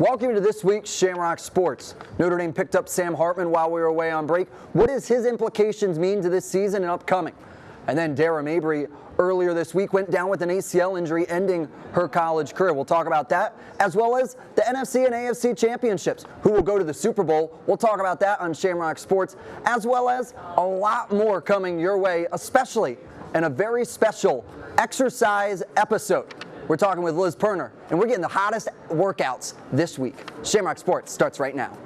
Welcome to this week's Shamrock Sports. Notre Dame picked up Sam Hartman while we were away on break. What does his implications mean to this season and upcoming? And then Dara Mabrey earlier this week went down with an ACL injury, ending her college career. We'll talk about that, as well as the NFC and AFC championships. Who will go to the Super Bowl? We'll talk about that on Shamrock Sports, as well as a lot more coming your way, especially in a very special exercise episode. We're talking with Liz Perna, and we're getting the hottest workouts this week. Shamrock Sports starts right now.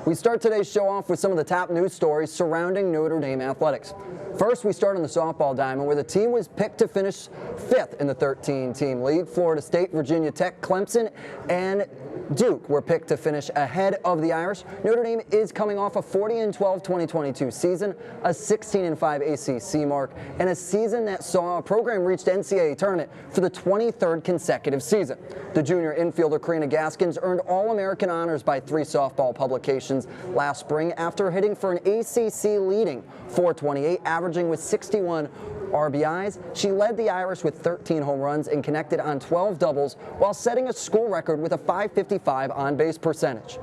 We start today's show off with some of the top news stories surrounding Notre Dame athletics. First, we start on the softball diamond, where the team was picked to finish 5th in the 13-team league. Florida State, Virginia Tech, Clemson, and Duke were picked to finish ahead of the Irish. Notre Dame is coming off a 40-12 2022 season, a 16-5 ACC mark, and a season that saw a program reach the NCAA tournament for the 23rd consecutive season. The junior infielder Karina Gaskins earned All-American honors by 3 softball publications last spring after hitting for an ACC leading .428, averaging with 61 RBIs. She led the Irish with 13 home runs and connected on 12 doubles while setting a school record with a .555 on-base percentage.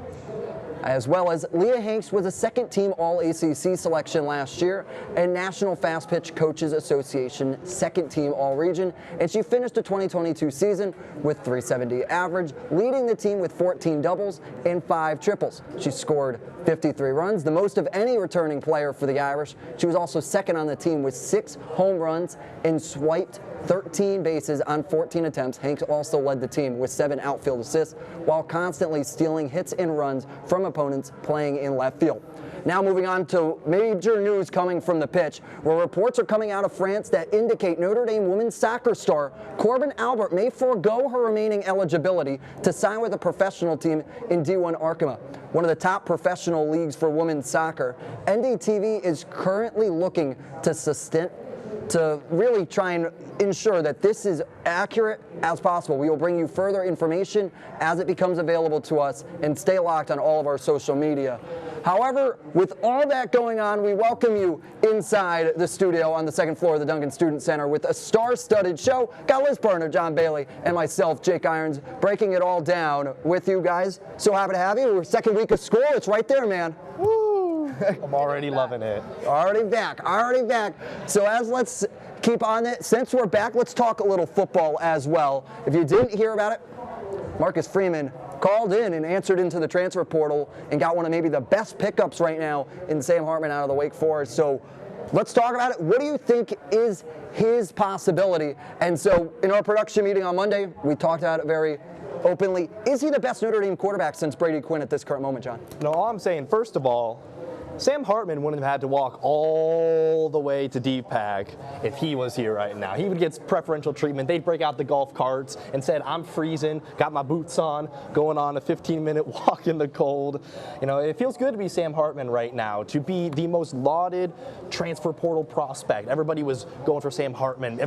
As well as Leah Hanks was a second-team All-ACC selection last year and National Fast Pitch Coaches Association second-team All-Region, and she finished the 2022 season with .370 average, leading the team with 14 doubles and 5 triples. She scored 53 runs, the most of any returning player for the Irish. She was also second on the team with 6 home runs and swiped 13 bases on 14 attempts. Hanks also led the team with 7 outfield assists while constantly stealing hits and runs from opponents playing in left field. Now moving on to major news coming from the pitch, where reports are coming out of France that indicate Notre Dame women's soccer star Corbin Albert may forego her remaining eligibility to sign with a professional team in D1 Arkema, one of the top professional leagues for women's soccer. NDTV is currently looking to really try and ensure that this is accurate as possible. We will bring you further information as it becomes available to us, and stay locked on all of our social media. However, with all that going on, we welcome you inside the studio on the second floor of the Duncan Student Center with a star-studded show. Got Liz Perna, John Bailey, and myself, Jake Irons, breaking it all down with you guys. So happy to have you. We're second week of school. It's right there, man. Woo! I'm already loving it. Already back. So let's keep on it. Since we're back, let's talk a little football as well. If you didn't hear about it, Marcus Freeman called in and answered into the transfer portal and got one of maybe the best pickups right now in Sam Hartman out of the Wake Forest. So let's talk about it. What do you think is his possibility? And so in our production meeting on Monday, we talked about it very openly. Is he the best Notre Dame quarterback since Brady Quinn at this current moment, John? No, all I'm saying, first of all, Sam Hartman wouldn't have had to walk all the way to DPAC if he was here right now. He would get preferential treatment. They'd break out the golf carts and said, I'm freezing, got my boots on, going on a 15-minute walk in the cold. You know, it feels good to be Sam Hartman right now, to be the most lauded transfer portal prospect. Everybody was going for Sam Hartman.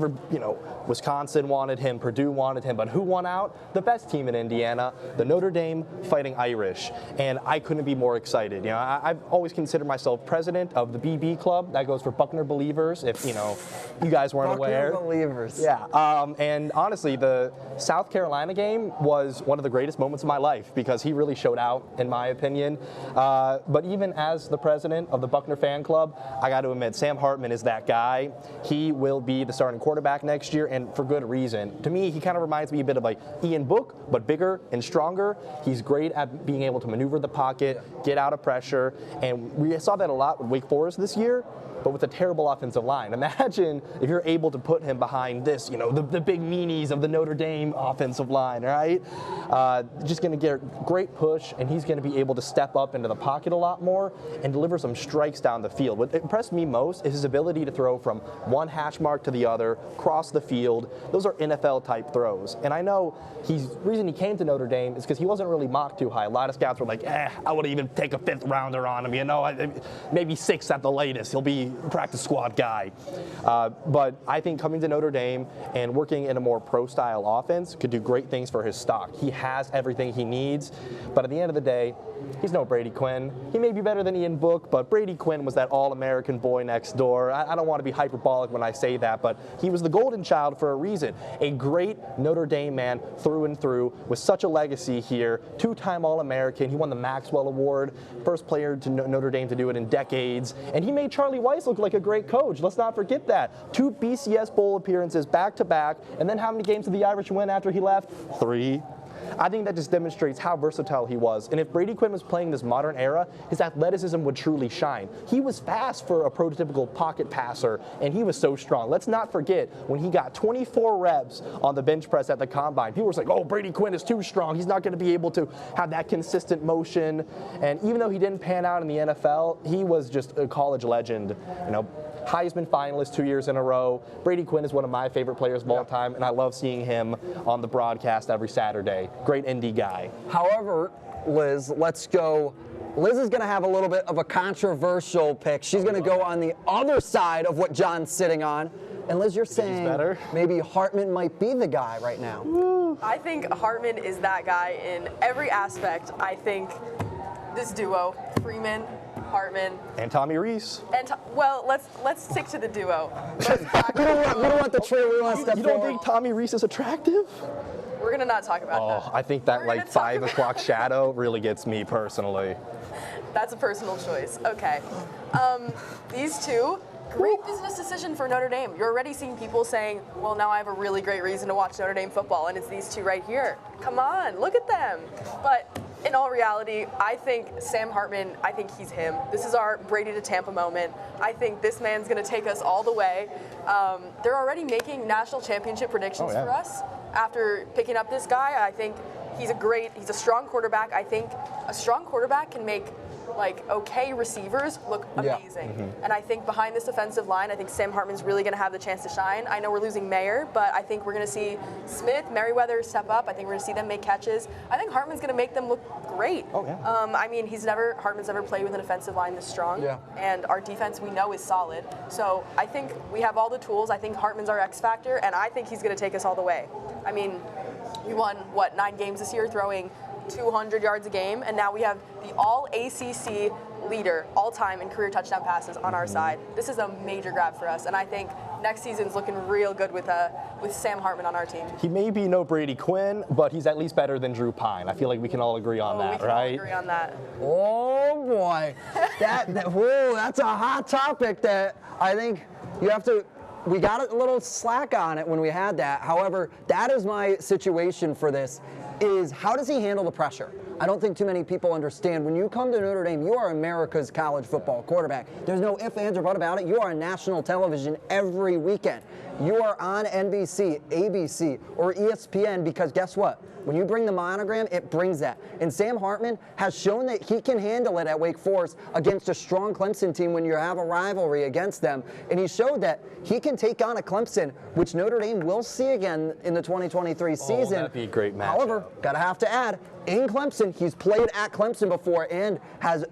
Wisconsin wanted him, Purdue wanted him, but who won out? The best team in Indiana, the Notre Dame Fighting Irish. And I couldn't be more excited. You know, I've always considered myself president of the BB Club. That goes for Buckner Believers, if you guys weren't aware. Buckner Believers. Yeah. And honestly, the South Carolina game was one of the greatest moments of my life because he really showed out, in my opinion. But even as the president of the Buckner fan club, I got to admit, Sam Hartman is that guy. He will be the starting quarterback next year, and for good reason. To me, he kind of reminds me a bit of like Ian Book, but bigger and stronger. He's great at being able to maneuver the pocket, get out of pressure, and we saw that a lot with Wake Forest this year, but with a terrible offensive line. Imagine if you're able to put him behind this, the big meanies of the Notre Dame offensive line, right? Just going to get a great push, and he's going to be able to step up into the pocket a lot more and deliver some strikes down the field. What impressed me most is his ability to throw from one hash mark to the other, cross the field. Those are NFL-type throws. And I know the reason he came to Notre Dame is because he wasn't really mocked too high. A lot of scouts were like, I would even take a 5th rounder on him, maybe 6th at the latest. He'll be practice squad guy. But I think coming to Notre Dame and working in a more pro-style offense could do great things for his stock. He has everything he needs, but at the end of the day, he's no Brady Quinn. He may be better than Ian Book, but Brady Quinn was that all-American boy next door. I don't want to be hyperbolic when I say that, but he was the golden child for a reason. A great Notre Dame man through and through, with such a legacy here. Two-time All-American. He won the Maxwell Award, first player to Notre Dame to do it in decades, and he made Charlie Weiss look like a great coach. Let's not forget that. 2 BCS Bowl appearances back-to-back, and then how many games did the Irish win after he left? 3. I think that just demonstrates how versatile he was. And if Brady Quinn was playing this modern era, his athleticism would truly shine. He was fast for a prototypical pocket passer, and he was so strong. Let's not forget when he got 24 reps on the bench press at the combine. People were like, oh, Brady Quinn is too strong. He's not going to be able to have that consistent motion. And even though he didn't pan out in the NFL, he was just a college legend. You know, Heisman finalist 2 years in a row. Brady Quinn is one of my favorite players of all time, and I love seeing him on the broadcast every Saturday. Great indie guy. However, Liz, let's go. Liz is going to have a little bit of a controversial pick. She's going to go on the other side of what John's sitting on. And Liz, you're saying maybe Hartman might be the guy right now. I think Hartman is that guy in every aspect. I think this duo, Freeman, Hartman, and Tommy Rees. And well, let's stick to the duo. We don't want the tree. We want to step You don't think Tommy Rees is attractive? We're gonna not talk about that. I think that like 5 o'clock shadow really gets me personally. That's a personal choice. Okay. These two, great business decision for Notre Dame. You're already seeing people saying, well, now I have a really great reason to watch Notre Dame football, and it's these two right here. Come on, look at them. But in all reality, I think Sam Hartman, I think he's him. This is our Brady to Tampa moment. I think this man's going to take us all the way. They're already making national championship predictions for us after picking up this guy. I think he's a strong quarterback. I think a strong quarterback can make like okay receivers look amazing. And I think behind this offensive line, I think Sam Hartman's really going to have the chance to shine. I know we're losing Mayer, but I think we're going to see Smith, Merriweather step up. I think we're going to see them make catches. I think Hartman's going to make them look great. I mean, Hartman's never played with an offensive line this strong, and our defense we know is solid. So I think we have all the tools. I think Hartman's our X factor, and I think he's going to take us all the way. I mean, we won 9 games this year, throwing 200 yards a game, and now we have the all-ACC leader all-time in career touchdown passes on our side. This is a major grab for us, and I think next season's looking real good with Sam Hartman on our team. He may be no Brady Quinn, but he's at least better than Drew Pine. I feel like we can all agree on that, right? We can all agree on that. Oh boy, that's a hot topic that I think you have to. We got a little slack on it when we had that. However, that is my situation for this, is how does he handle the pressure? I don't think too many people understand. When you come to Notre Dame, you are America's college football quarterback. There's no ifs, ands, or buts about it. You are on national television every weekend. You are on NBC, ABC, or ESPN because guess what? When you bring the monogram, it brings that. And Sam Hartman has shown that he can handle it at Wake Forest against a strong Clemson team when you have a rivalry against them. And he showed that he can take on a Clemson, which Notre Dame will see again in the 2023 season. Oh, that'd be a great match. However, gotta have to add, in Clemson, he's played at Clemson before and has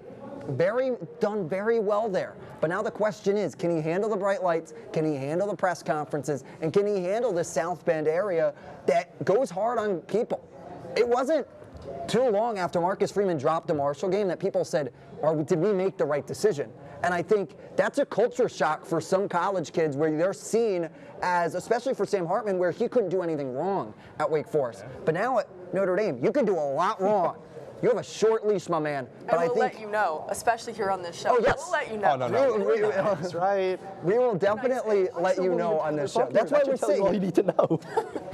done very well there. But now the question is, can he handle the bright lights? Can he handle the press conferences? And can he handle this South Bend area that goes hard on people? It wasn't too long after Marcus Freeman dropped the Marshall game that people said, did we make the right decision? And I think that's a culture shock for some college kids where they're seen as, especially for Sam Hartman, where he couldn't do anything wrong at Wake Forest. But now at Notre Dame, you can do a lot wrong. You have a short leash, my man. But I will let you know, especially here on this show. Oh, yes. We'll let you know. Oh, no. That's right. We will definitely let you know on this show. That's why we're saying all you need to know.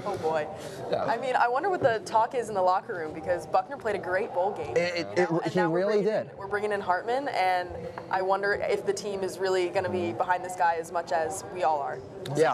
Oh, boy. Yeah. I mean, I wonder what the talk is in the locker room because Buckner played a great bowl game. He really did. We're bringing in Hartman, and I wonder if the team is really going to be behind this guy as much as we all are. Yeah.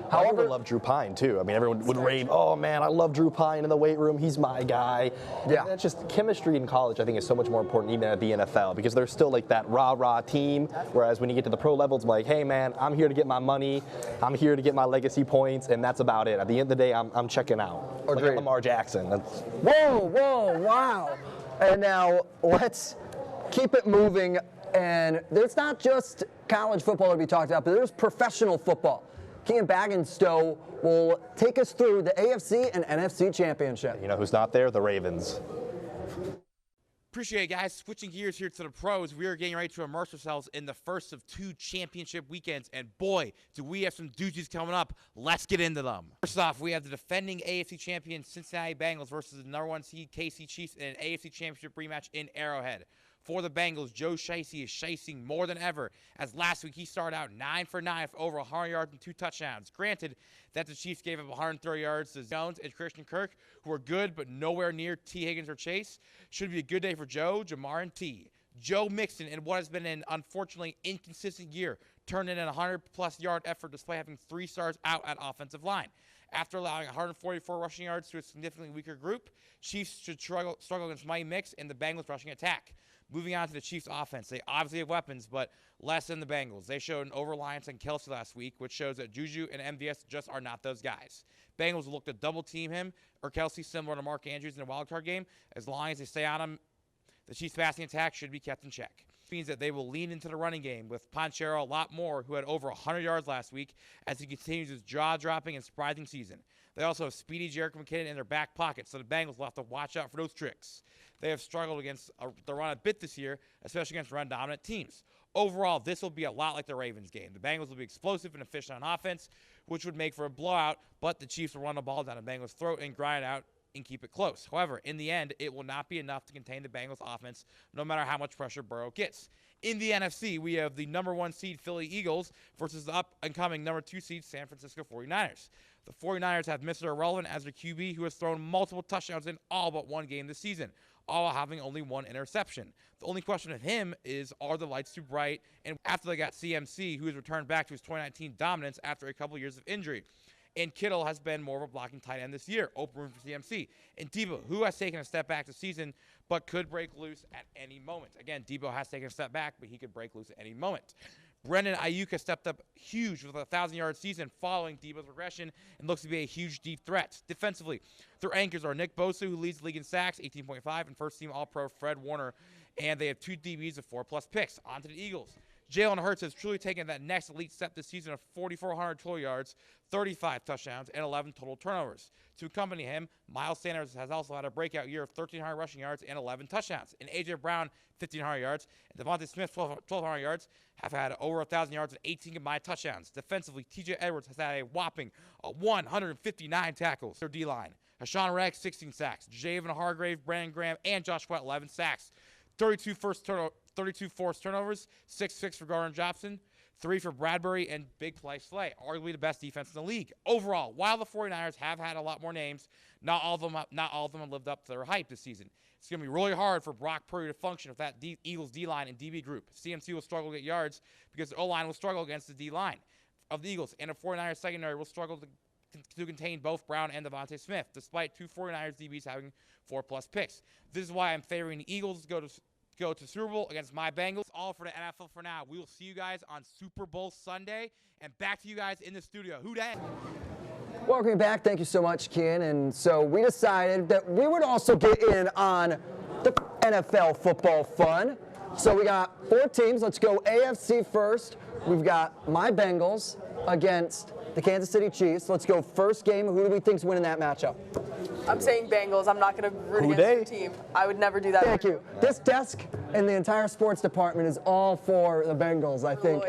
However, I love Drew Pine too. I mean, everyone would rave, oh man, I love Drew Pine in the weight room. He's my guy. Yeah. And that's just chemistry in college, I think, is so much more important even at the NFL because there's still like that rah-rah team. Whereas when you get to the pro level, it's like, hey man, I'm here to get my money. I'm here to get my legacy points, and that's about it. At the end of the day, I'm checking out. Like Lamar Jackson. Whoa, wow. And now let's keep it moving. And it's not just college football to be talked about, but there's professional football. Kean Baggenstow will take us through the AFC and NFC championship. You know who's not there? The Ravens. Appreciate it, guys. Switching gears here to the pros, we are getting ready to immerse ourselves in the first of 2 championship weekends, and boy, do we have some doozies coming up. Let's get into them. First off, we have the defending AFC champion Cincinnati Bengals versus the number 1 seed KC Chiefs in an AFC championship rematch in Arrowhead. For the Bengals, Joe Shiesty is shicing more than ever, as last week he started out 9 for 9 for over 100 yards and 2 touchdowns. Granted that the Chiefs gave up 130 yards to Jones and Christian Kirk, who are good but nowhere near T. Higgins or Chase. Should be a good day for Joe, Jamar, and T. Joe Mixon, in what has been an unfortunately inconsistent year, turned in a 100-plus yard effort despite having 3 stars out at offensive line. After allowing 144 rushing yards to a significantly weaker group, Chiefs should struggle against Mighty Mix and the Bengals rushing attack. Moving on to the Chiefs offense, they obviously have weapons, but less than the Bengals. They showed an over-reliance on Kelsey last week, which shows that Juju and MVS just are not those guys. Bengals will look to double-team him or Kelsey, similar to Mark Andrews in a wildcard game. As long as they stay on him, the Chiefs' passing attack should be kept in check. This means that they will lean into the running game with Ponchero a lot more, who had over 100 yards last week, as he continues his jaw-dropping and surprising season. They also have speedy Jerick McKinnon in their back pocket, so the Bengals will have to watch out for those tricks. They have struggled against the run a bit this year, especially against run-dominant teams. Overall, this will be a lot like the Ravens game. The Bengals will be explosive and efficient on offense, which would make for a blowout, but the Chiefs will run the ball down the Bengals' throat and grind it out and keep it close. However, in the end, it will not be enough to contain the Bengals' offense, no matter how much pressure Burrow gets. In the NFC, we have the number 1 seed Philly Eagles versus the up-and-coming number 2 seed San Francisco 49ers. The 49ers have Mr. Irrelevant as their QB, who has thrown multiple touchdowns in all but 1 game this season, all while having only 1 interception. The only question of him is, are the lights too bright? And after they got CMC, who has returned back to his 2019 dominance after a couple years of injury. And Kittle has been more of a blocking tight end this year, open room for CMC. And Debo, who has taken a step back this season, but could break loose at any moment. Again, Debo has taken a step back, but he could break loose at any moment. Brendan Ayuk has stepped up huge with a 1,000-yard season following Debo's regression and looks to be a huge deep threat. Defensively, their anchors are Nick Bosa, who leads the league in sacks, 18.5, and first-team All-Pro Fred Warner. And they have 2 DBs of 4+ picks. On to the Eagles. Jalen Hurts has truly taken that next elite step this season of 4,400 total yards, 35 touchdowns, and 11 total turnovers. To accompany him, Miles Sanders has also had a breakout year of 1,300 rushing yards and 11 touchdowns. And A.J. Brown, 1,500 yards, and Devontae Smith, 1,200 yards, have had over 1,000 yards and 18 combined touchdowns. Defensively, T.J. Edwards has had a whopping 159 tackles. Their D-line, Hashan Reddick, 16 sacks, Javon Hargrave, Brandon Graham, and Josh Sweat, 11 sacks. 32 forced turnovers, 6 for Gardner Johnson, 3 for Bradbury, and big play Slay, arguably the best defense in the league. Overall, while the 49ers have had a lot more names, not all of them have lived up to their hype this season. It's going to be really hard for Brock Purdy to function with that Eagles D-line and DB group. CMC will struggle to get yards because the O-line will struggle against the D-line of the Eagles, and the 49ers secondary will struggle to contain both Brown and Devontae Smith, despite 2 49ers DBs having 4+ picks. This is why I'm favoring the Eagles to go to Super Bowl against my Bengals. All for the NFL for now. We will see you guys on Super Bowl Sunday, and back to you guys in the studio. Who dat? Welcome back. Thank you so much, Ken. And so we decided that we would also get in on the NFL football fun. So we got 4 teams. Let's go AFC first. We've got my Bengals against the Kansas City Chiefs. Let's go first game. Who do we think's winning that matchup? I'm saying Bengals. I'm not going to root against your team. I would never do that. Thank you. This desk and the entire sports department is all for the Bengals, I think.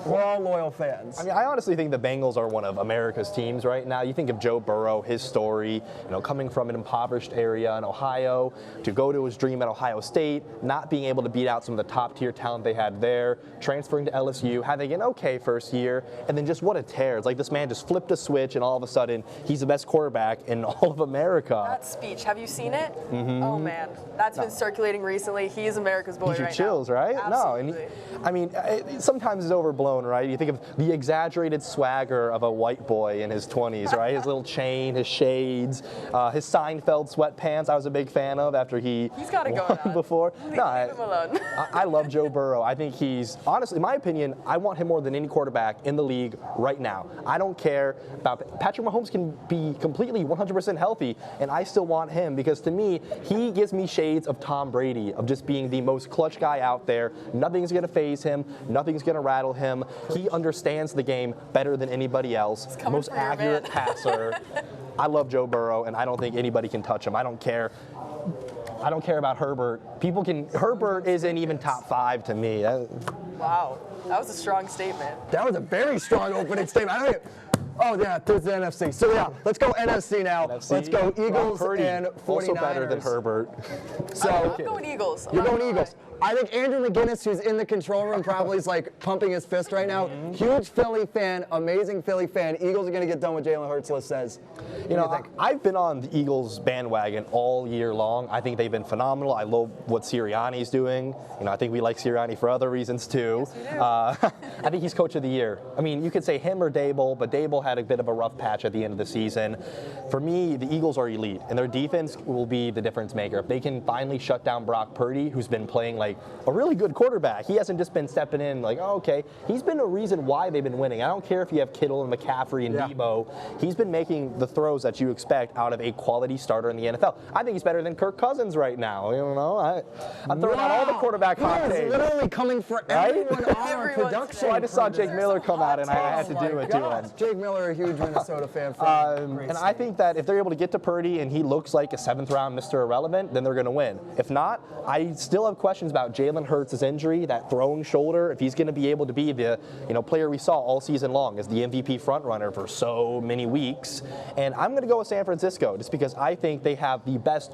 We're all loyal fans. I mean, I honestly think the Bengals are one of America's teams right now. You think of Joe Burrow, his story, coming from an impoverished area in Ohio to go to his dream at Ohio State, not being able to beat out some of the top-tier talent they had there, transferring to LSU, having an okay first year, and then just what a tear. It's like this man just flipped a switch, and all of a sudden, he's the best quarterback in all of America. That speech, have you seen it? Mm-hmm. Oh, man. That's been circulating recently. He is America's boy right now. Chills, right? Absolutely. No, and sometimes it's overblown. Malone, right? You think of the exaggerated swagger of a white boy in his 20s, right? His little chain, his shades, his Seinfeld sweatpants I was a big fan of after he's got to go on before. Leave him alone. I love Joe Burrow. I think he's, honestly, in my opinion, I want him more than any quarterback in the league right now. I don't care about, Patrick Mahomes can be completely 100% healthy, and I still want him because to me, he gives me shades of Tom Brady, of just being the most clutch guy out there. Nothing's going to faze him. Nothing's going to rattle him. He understands the game better than anybody else. Most accurate passer. I love Joe Burrow, and I don't think anybody can touch him. I don't care about Herbert. Herbert isn't even top 5 to me. Wow, that was a strong statement. That was a very strong opening statement. Oh, yeah, there's the NFC. So, yeah, let's go NFC now. NFC. Let's go Eagles and 49ers. Also better than Herbert. So I'm going Eagles. You're going Eagles. I think Andrew McGinnis, who's in the control room, probably is like pumping his fist right now. Huge Philly fan, amazing Philly fan. Eagles are going to get done with Jalen Hurts, Liz says. You know, I've been on the Eagles bandwagon all year long. I think they've been phenomenal. I love what Sirianni's doing. You know, I think we like Sirianni for other reasons too. Yes, we do. I think he's coach of the year. I mean, you could say him or Dable, but Dable had a bit of a rough patch at the end of the season. For me, the Eagles are elite, and their defense will be the difference maker. If they can finally shut down Brock Purdy, who's been playing like a really good quarterback. He hasn't just been stepping in like, oh, okay. He's been a reason why they've been winning. I don't care if you have Kittle and McCaffrey and Debo. He's been making the throws that you expect out of a quality starter in the NFL. I think he's better than Kirk Cousins right now. You know, I'm throwing out all the quarterback hot takes. Literally coming for everyone on our production. So I just saw Jake Miller come out, and I had to do it to him. Jake Miller, a huge Minnesota fan. And I think that if they're able to get to Purdy and he looks like a 7th-round Mr. Irrelevant, then they're going to win. If not, I still have questions about Jalen Hurts' injury, that throwing shoulder, if he's going to be able to be the player we saw all season long as the MVP frontrunner for so many weeks. And I'm going to go with San Francisco just because I think they have the best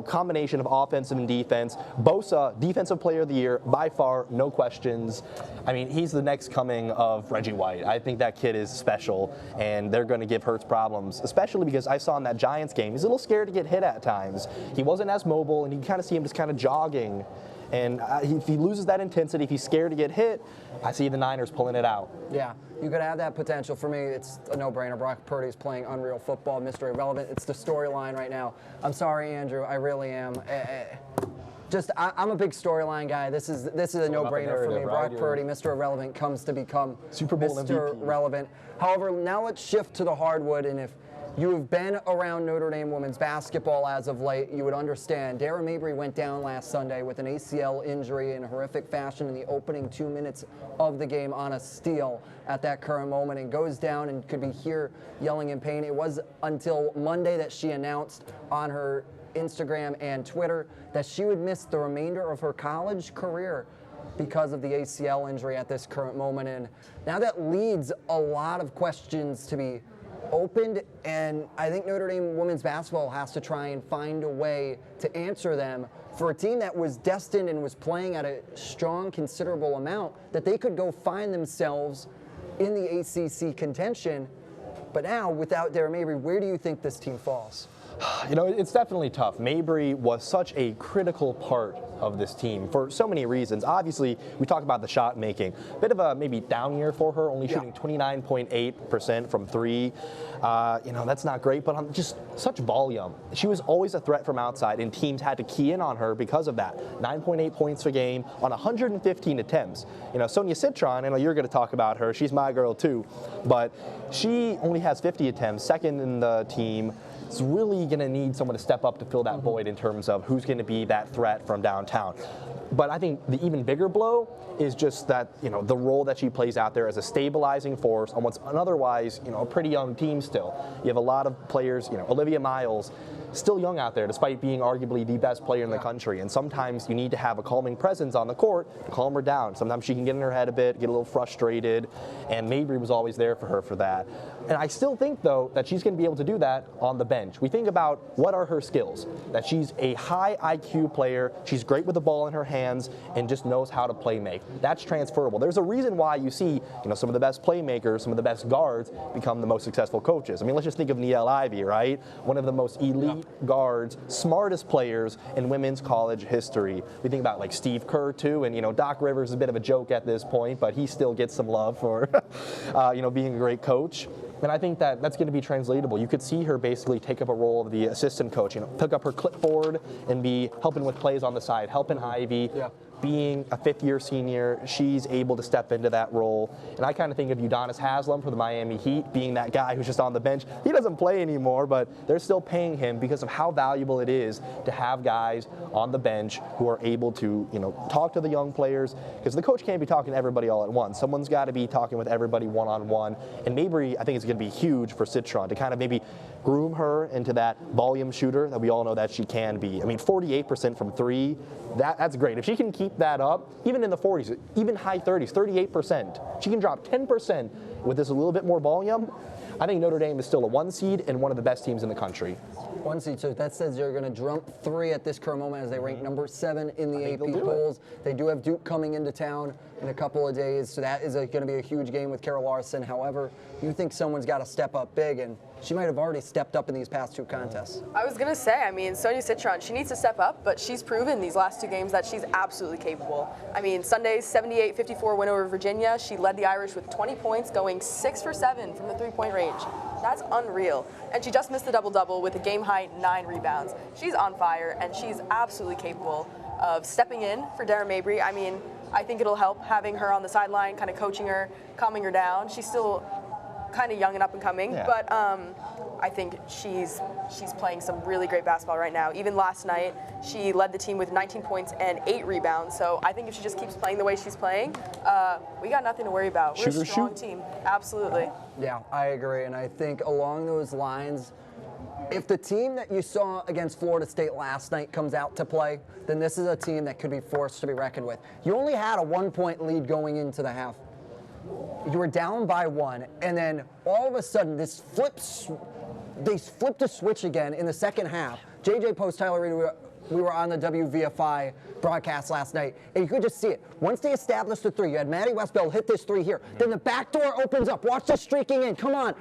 combination of offensive and defense. Bosa, Defensive Player of the Year, by far, no questions. I mean, he's the next coming of Reggie White. I think that kid is special, and they're going to give Hurts problems, especially because I saw in that Giants game, he's a little scared to get hit at times. He wasn't as mobile, and you kind of see him just kind of jogging. And if he loses that intensity, if he's scared to get hit, I see the Niners pulling it out. Yeah, you could have that potential. For me, it's a no-brainer. Brock Purdy's playing unreal football, Mr. Irrelevant. It's the storyline right now. I'm sorry, Andrew. I really am. I'm a big storyline guy. This is a no-brainer for me. Brock Purdy, Mr. Irrelevant, comes to become Super Bowl Mr. MVP. Relevant. However, now let's shift to the hardwood, and if you have been around Notre Dame women's basketball as of late, you would understand. Dara Mabrey went down last Sunday with an ACL injury in horrific fashion in the opening 2 minutes of the game on a steal at that current moment, and goes down and could be here yelling in pain. It was until Monday that she announced on her Instagram and Twitter that she would miss the remainder of her college career because of the ACL injury at this current moment. And now that leads a lot of questions to be opened, and I think Notre Dame women's basketball has to try and find a way to answer them for a team that was destined and was playing at a strong, considerable amount, that they could go find themselves in the ACC contention. But now, without Dara Mabrey, where do you think this team falls? It's definitely tough. Mabrey was such a critical part of this team for so many reasons. Obviously, we talk about the shot making. Bit of a maybe down year for her, only shooting 29.8% from 3. That's not great, but just such volume. She was always a threat from outside, and teams had to key in on her because of that. 9.8 points a game on 115 attempts. Sonia Citron, I know you're going to talk about her. She's my girl too, but she only has 50 attempts, second in the team. It's really going to need someone to step up to fill that void in terms of who's going to be that threat from downtown. But I think the even bigger blow is just that, the role that she plays out there as a stabilizing force on what's an otherwise, a pretty young team still. You have a lot of players, Olivia Miles, still young out there despite being arguably the best player in the country. And sometimes you need to have a calming presence on the court to calm her down. Sometimes she can get in her head a bit, get a little frustrated, and Mabrey was always there for her for that. And I still think, though, that she's going to be able to do that on the bench. We think about what are her skills, that she's a high IQ player, she's great with the ball in her hands, and just knows how to play make. That's transferable. There's a reason why you see, some of the best playmakers, some of the best guards become the most successful coaches. I mean, let's just think of Niele Ivey, right? One of the most elite guards, smartest players in women's college history. We think about like Steve Kerr too, and Doc Rivers is a bit of a joke at this point, but he still gets some love for being a great coach. And I think that that's going to be translatable. You could see her basically take up a role of the assistant coach, pick up her clipboard and be helping with plays on the side, helping Ivy. Yeah. Being a fifth-year senior, she's able to step into that role. And I kind of think of Udonis Haslem for the Miami Heat being that guy who's just on the bench. He doesn't play anymore, but they're still paying him because of how valuable it is to have guys on the bench who are able to, talk to the young players. Because the coach can't be talking to everybody all at once. Someone's got to be talking with everybody one-on-one. And Mabrey, I think, is going to be huge for Citron to kind of maybe groom her into that volume shooter that we all know that she can be. I mean, 48% from three, that's great. If she can keep that up, even in the 40s, even high 30s, 38%, she can drop 10% with this a little bit more volume. I think Notre Dame is still a 1 seed and one of the best teams in the country. 1 seed, so that says they're going to jump 3 at this current moment as they rank number 7 in the AP polls. They do have Duke coming into town in a couple of days, so that is going to be a huge game with Carol Larson. However, you think someone's got to step up big, and she might have already stepped up in these past 2 contests. I was going to say, Sonia Citron, she needs to step up, but she's proven these last 2 games that she's absolutely capable. Sunday's 78-54 win over Virginia. She led the Irish with 20 points, going 6 for 7 from the 3-point range. That's unreal. And she just missed the double-double with a game-high 9 rebounds. She's on fire, and she's absolutely capable of stepping in for Dara Mabrey. I think it'll help having her on the sideline, kind of coaching her, calming her down. She's still kind of young and up and coming, but I think she's playing some really great basketball right now. Even last night, she led the team with 19 points and 8 rebounds. So I think if she just keeps playing the way she's playing, we got nothing to worry about. We're a strong team. Absolutely. Yeah, I agree. And I think along those lines, if the team that you saw against Florida State last night comes out to play, then this is a team that could be forced to be reckoned with. You only had a 1-point lead going into the half. You were down by 1, and then all of a sudden they flipped a switch again in the second half. JJ Post, Tyler Reed, we were on the WVFI broadcast last night, and you could just see it. Once they established the 3, you had Maddie Westbeld hit this 3 here. Then the back door opens up. Watch this streaking in. Come on.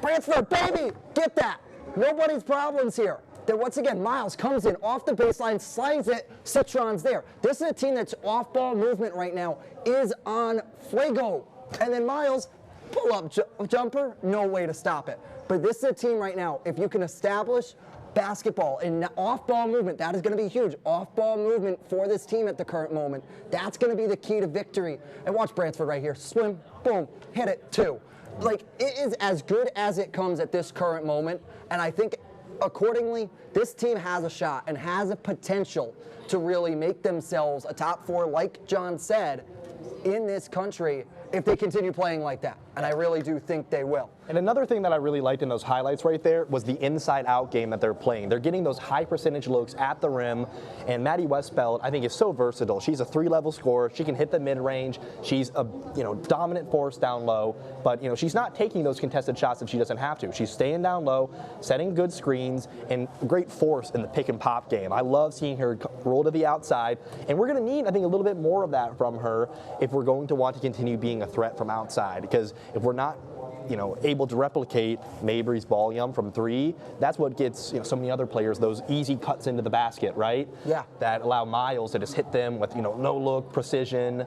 Bransford, baby, get that. Nobody's problems here. Then once again, Miles comes in off the baseline, slides it, Citron's there. This is a team that's off-ball movement right now is on fuego. And then Miles, pull-up jumper, no way to stop it. But this is a team right now, if you can establish basketball and off-ball movement, that is going to be huge. Off-ball movement for this team at the current moment, that's going to be the key to victory. And watch Bransford right here. Swim, boom, hit it, 2. It is as good as it comes at this current moment. And I think accordingly, this team has a shot and has a potential to really make themselves a top 4, like John said, in this country if they continue playing like that. And I really do think they will. And another thing that I really liked in those highlights right there was the inside-out game that they're playing. They're getting those high-percentage looks at the rim, and Maddie Westbeld, I think, is so versatile. She's a 3-level scorer. She can hit the mid-range. She's a dominant force down low, but she's not taking those contested shots if she doesn't have to. She's staying down low, setting good screens, and great force in the pick-and-pop game. I love seeing her roll to the outside, and we're going to need, I think, a little bit more of that from her if we're going to want to continue being a threat from outside, because if we're not able to replicate Mabrey's volume from 3, that's what gets so many other players those easy cuts into the basket, right? Yeah. That allow Miles to just hit them with no look precision.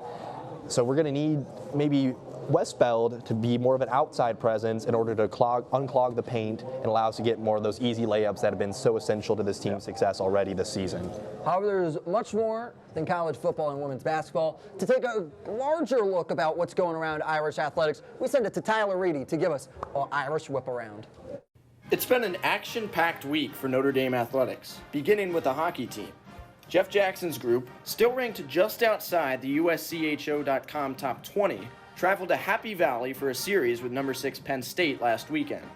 So we're going to need maybe Westbeld to be more of an outside presence in order to unclog the paint and allow us to get more of those easy layups that have been so essential to this team's success already this season. However, there's much more than college football and women's basketball. To take a larger look about what's going around Irish athletics, we send it to Tyler Reedy to give us an Irish whip around. It's been an action-packed week for Notre Dame athletics, beginning with the hockey team. Jeff Jackson's group, still ranked just outside the USCHO.com top 20, traveled to Happy Valley for a series with number 6 Penn State last weekend.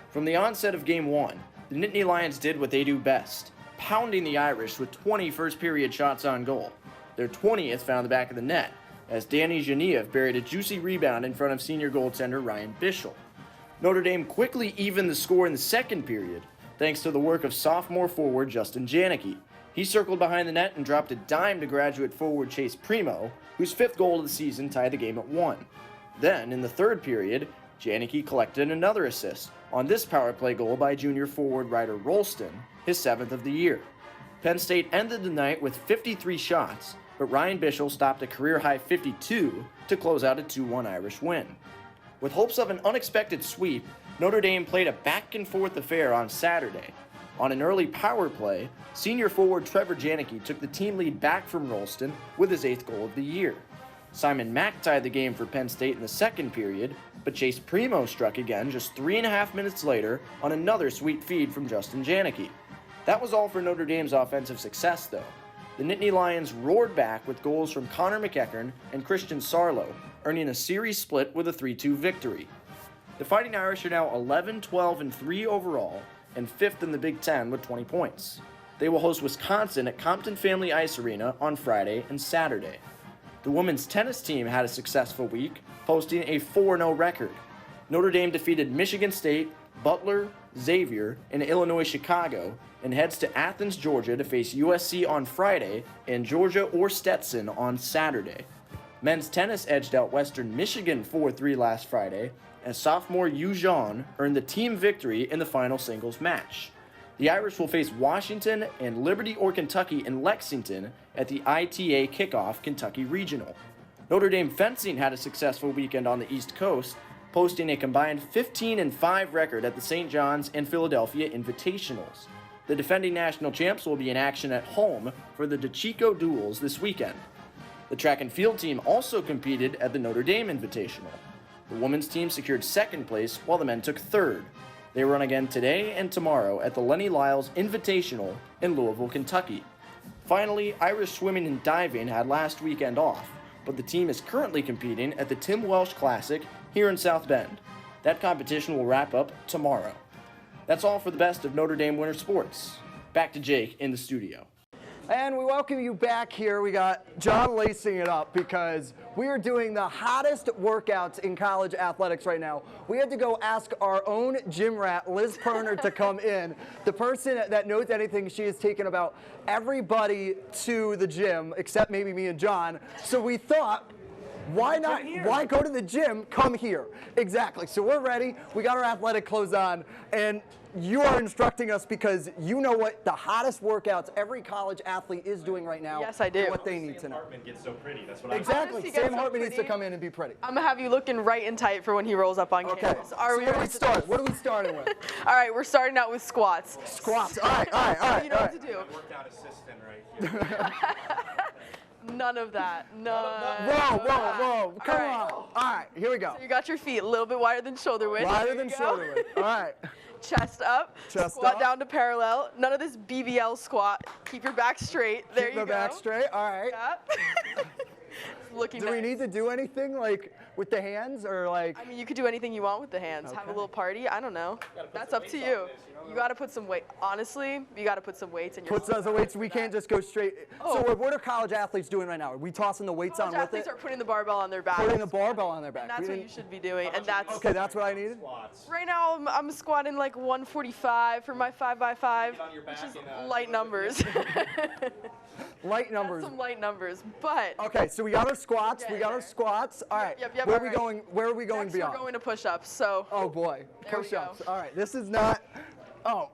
From the onset of Game 1, the Nittany Lions did what they do best, pounding the Irish with 20 first-period shots on goal. Their 20th found the back of the net, as Danny Geniev buried a juicy rebound in front of senior goaltender Ryan Bischel. Notre Dame quickly evened the score in the second period, thanks to the work of sophomore forward Justin Janicki. He circled behind the net and dropped a dime to graduate forward Chase Primo, whose 5th goal of the season tied the game at 1. Then, in the third period, Janicki collected another assist on this power play goal by junior forward Ryder Rolston, his 7th of the year. Penn State ended the night with 53 shots, but Ryan Bischel stopped a career-high 52 to close out a 2-1 Irish win. With hopes of an unexpected sweep, Notre Dame played a back-and-forth affair on Saturday. On an early power play, senior forward Trevor Janicki took the team lead back from Rolston with his 8th goal of the year. Simon Mack tied the game for Penn State in the second period, but Chase Primo struck again just 3.5 minutes later on another sweet feed from Justin Janicki. That was all for Notre Dame's offensive success, though. The Nittany Lions roared back with goals from Connor McEachern and Christian Sarlo, earning a series split with a 3-2 victory. The Fighting Irish are now 11-12-3 overall, and 5th in the Big Ten with 20 points. They will host Wisconsin at Compton Family Ice Arena on Friday and Saturday. The women's tennis team had a successful week, posting a 4-0 record. Notre Dame defeated Michigan State, Butler, Xavier, and Illinois Chicago, and heads to Athens, Georgia to face USC on Friday and Georgia or Stetson on Saturday. Men's tennis edged out Western Michigan 4-3 last Friday, and sophomore Yu Zhang earned the team victory in the final singles match. The Irish will face Washington and Liberty or Kentucky in Lexington at the ITA Kickoff Kentucky Regional. Notre Dame fencing had a successful weekend on the East Coast, posting a combined 15-5 record at the St. John's and Philadelphia Invitationals. The defending national champs will be in action at home for the DeChico Duels this weekend. The track and field team also competed at the Notre Dame Invitational. The women's team secured 2nd place while the men took 3rd. They run again today and tomorrow at the Lenny Lyles Invitational in Louisville, Kentucky. Finally, Irish swimming and diving had last weekend off, but the team is currently competing at the Tim Welsh Classic here in South Bend. That competition will wrap up tomorrow. That's all for the best of Notre Dame winter sports. Back to Jake in the studio. And we welcome you back here. We got John lacing it up because we are doing the hottest workouts in college athletics right now. We had to go ask our own gym rat, Liz Perna, to come in. The person that knows anything, she has taken about everybody to the gym, except maybe me and John. So we thought, why not? Why go to the gym? Come here. Exactly. So we're ready. We got our athletic clothes on, and you are instructing us because you know what the hottest workouts every college athlete is doing right now. Yes, I do. What they need to know. Sam Hartman gets so pretty. That's what Exactly. Sam Sam Hartman needs to come in and be pretty. I'm going to have you looking right and tight for when he rolls up on Okay. campus. So where do we start? What are we starting with? All right, we're starting out with squats. Squats. All right. You know what to do. Workout assistant right here. None of that. Whoa. Come on. All right, here we go. So you got your feet a little bit wider than shoulder width. Wider There than you go. shoulder width. All right. Chest up. Chest squat up. down to parallel. None of this BBL squat. Keep your back straight. There Keep you the go. back straight. All right. Yep. Looking Do nice. we need to do anything like with the hands or like? I mean, you could do anything you want with the hands. Have a Okay. little party. I don't know. That's up to you. You got to put some weight. Honestly, you got to put some weights in your. Put those weights. We can't just go straight. Oh. So what are college athletes doing right now? Are we tossing the weights College on with athletes it? are putting the barbell on their back. Putting the barbell on their back. And that's We what you didn't- should be doing. And that's Okay, that's what I needed. right now. I'm squatting like 145 for my 5x5, on your which back is and, light numbers. Light numbers. Some light numbers, but Okay, so we got our squats. We got our Yep. squats. All right. Yep, Where are all we right. going? Where are we going next beyond? we're going to push-ups. So Oh boy, There we push-ups. go. All right, this is not. Oh,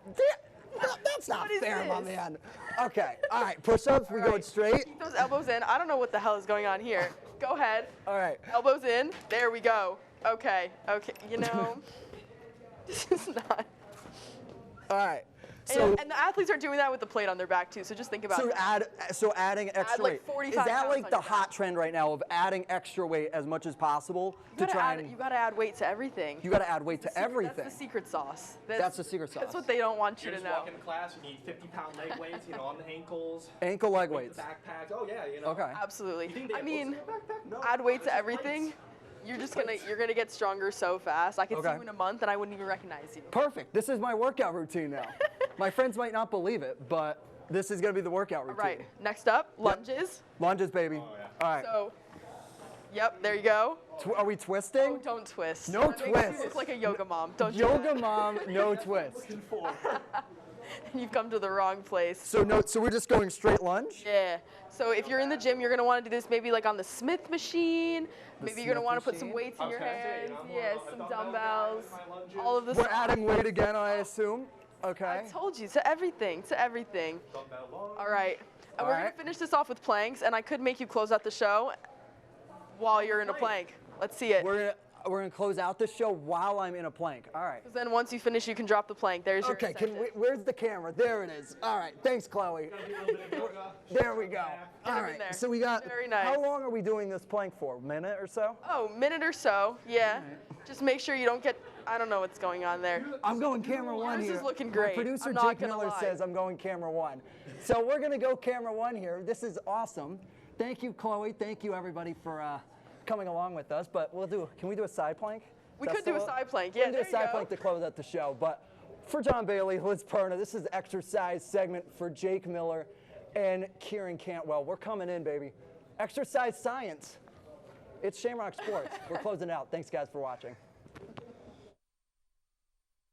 that's not What is fair, my this? man. Okay, all right, push-ups. We going right. straight. keep those elbows in. I don't know what the hell is going on here. Go ahead. All right. Elbows in. There we go. Okay. You know, this is not. All right. So. And the athletes are doing that with the plate on their back too. So just think about that. Adding extra like weight. 45 Is that pounds like on the your back. hot trend right now of adding extra weight as much as possible to try and You gotta add weight to everything. you got to add weight to everything. That's the secret sauce. That's the secret sauce. That's what they don't want you You're to just know. walking to class, you need 50-pound leg weights, on the ankles. Ankle leg Weight weights. the backpacks. Oh yeah, Okay. Absolutely. You think they I have mean, books in their backpack? No. add weight It's to just everything. plates. You're gonna get stronger so fast. I could see Okay. you in a month and I wouldn't even recognize you. Perfect. This is my workout routine now. My friends might not believe it, but this is going to be the workout routine. Right. Next up, lunges. Lunges, baby. Oh, yeah. All right. So, yep, there you go. Are we twisting? Oh, don't twist. No That makes you twist. look like a yoga mom. Don't do Yoga that. mom, no twist. You've come to the wrong place. So we're just going straight lunge? Yeah. So if you're in the gym, you're gonna want to do this maybe like on the Smith machine. Maybe you're gonna want to put some weights in your hands. Yeah, some dumbbells. All of this. We're adding weight again, I assume. Okay. I told you, to everything, to everything. All right. And we're gonna finish this off with planks, and I could make you close out the show while you're in a plank. Let's see it. We're gonna close out the show while I'm in a plank. All right. Because then once you finish, you can drop the plank. There's your Okay. incentive. Where's the camera? There it is. All right. Thanks, Chloe. There we go. All right. there. So we got. Very nice. How long are we doing this plank for? A minute or so? Oh, minute or so, yeah. Just make sure you don't get, I don't know what's going on there. I'm going camera one Yours here. is looking great. My producer I'm not Jake gonna Miller lie. says I'm going camera one. So we're gonna go camera one here. This is awesome. Thank you, Chloe. Thank you, everybody, for coming along with us. But can we do a side plank? We could do a side plank, We yeah, can do there a you side go. plank to close out the show. But for John Bailey, Liz Perna, this is exercise segment for Jake Miller and Kieran Cantwell. We're coming in, baby. Exercise science. It's Shamrock Sports. We're closing out. Thanks, guys, for watching.